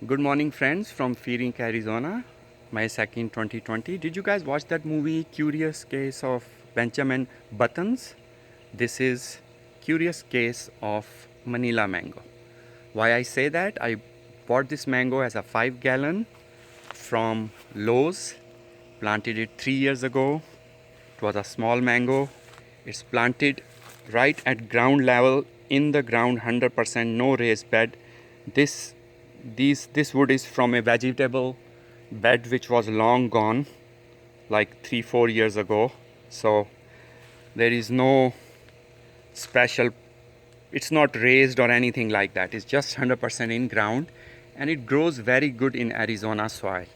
Good morning, friends from Phoenix, Arizona. May 2nd, 2020. Did you guys watch that movie, Curious Case of Benjamin Buttons? This is Curious Case of Manila Mango. Why I say that? I bought this mango as a 5-gallon from Lowe's, planted it 3 years ago. It was a small mango. It's planted right at ground level in the ground, 100%, no raised bed. This this wood is from a vegetable bed which was long gone, like 3-4 years ago. So there is no special, it's not raised or anything like that. It's just 100% in ground, and it grows very good in Arizona soil,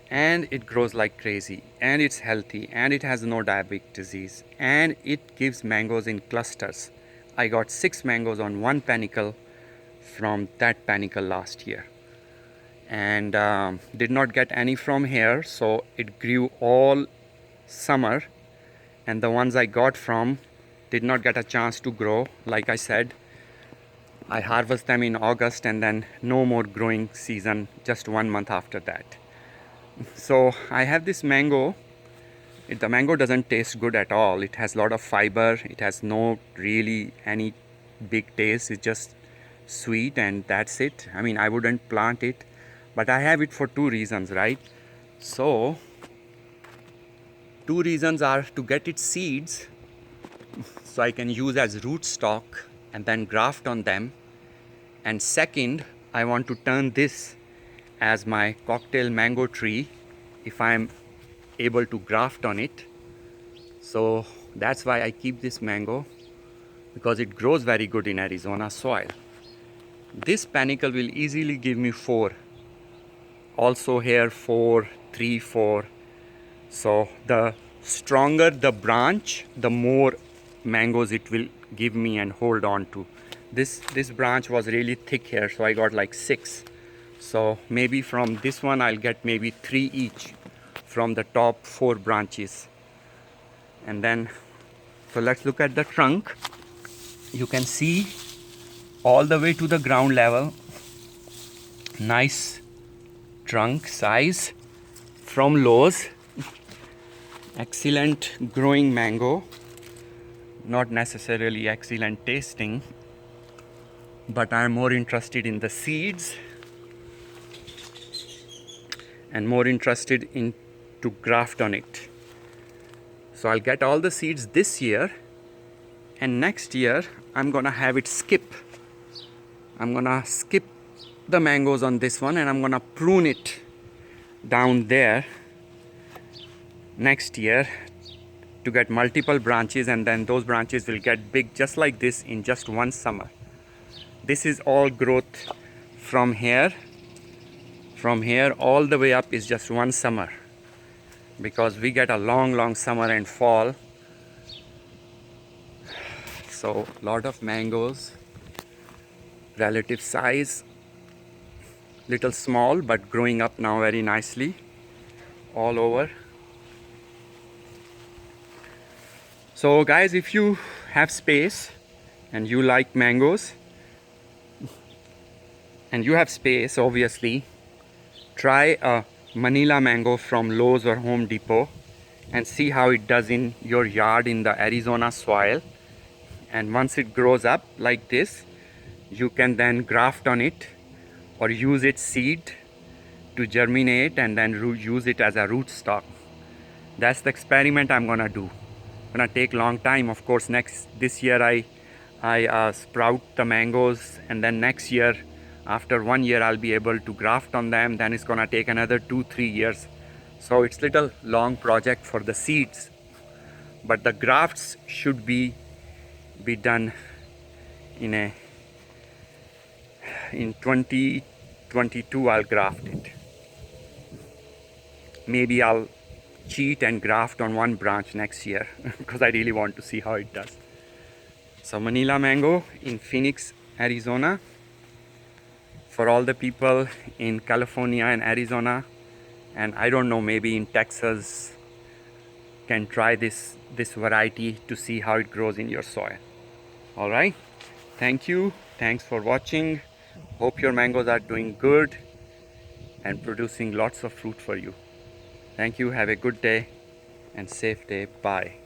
and it grows like crazy, and it's healthy, and it has no diabetic disease, and it gives mangoes in clusters. I got 6 mangoes on one panicle from that panicle last year, and did not get any from here, so it grew all summer. And the ones I got from did not get a chance to grow. Like I said, I harvest them in August, and then no more growing season, just 1 month after that. So I have this mango. The mango doesn't taste good at all. It has a lot of fiber. It has no really any big taste. It's just sweet, and that's it. I mean, I wouldn't plant it, but I have it for 2 reasons, right? So 2 reasons are to get its seeds so I can use as root stock and then graft on them. And second, I want to turn this as my cocktail mango tree if I'm able to graft on it. So that's why I keep this mango, because it grows very good in Arizona soil. This panicle will easily give me 4. Also here 4, 3, 4. So the stronger the branch, the more mangoes it will give me and hold on to. This branch was really thick here, so I got like 6. So maybe from this one I'll get maybe 3 each from the top 4 branches. And then, so let's look at the trunk. You can see all the way to the ground level. Nice trunk size from Lowe's. Excellent growing mango. Not necessarily excellent tasting, but I'm more interested in the seeds and more interested in to graft on it. So I'll get all the seeds this year, and next year I'm gonna have it skip. I'm gonna skip the mangoes on this one, and I'm gonna prune it down there next year to get multiple branches, and then those branches will get big just like this in just one summer. This is all growth from here. From here all the way up is just one summer, because we get a long summer and fall. So lot of mangoes, relative size, little small, but growing up now very nicely all over. So guys, if you have space and you like mangoes and you have space, obviously, try a Manila mango from Lowe's or Home Depot and see how it does in your yard in the Arizona soil. And once it grows up like this, you can then graft on it or use its seed to germinate and then use it as a root stock. That's the experiment I'm gonna do. Gonna take long time, of course. This year I sprout the mangoes, and then next year, after 1 year, I'll be able to graft on them. Then it's gonna take another 2-3 years. So it's little long project for the seeds, but the grafts should be done in 2022. I'll graft it. Maybe I'll cheat and graft on one branch next year because I really want to see how it does. So Manila mango in Phoenix, Arizona. For all the people in California and Arizona, and I don't know, maybe in Texas, can try this variety to see how it grows in your soil. All right, thank you, thanks for watching. Hope your mangoes are doing good. and producing lots of fruit for you. Thank you. Have a good day and safe day. Bye.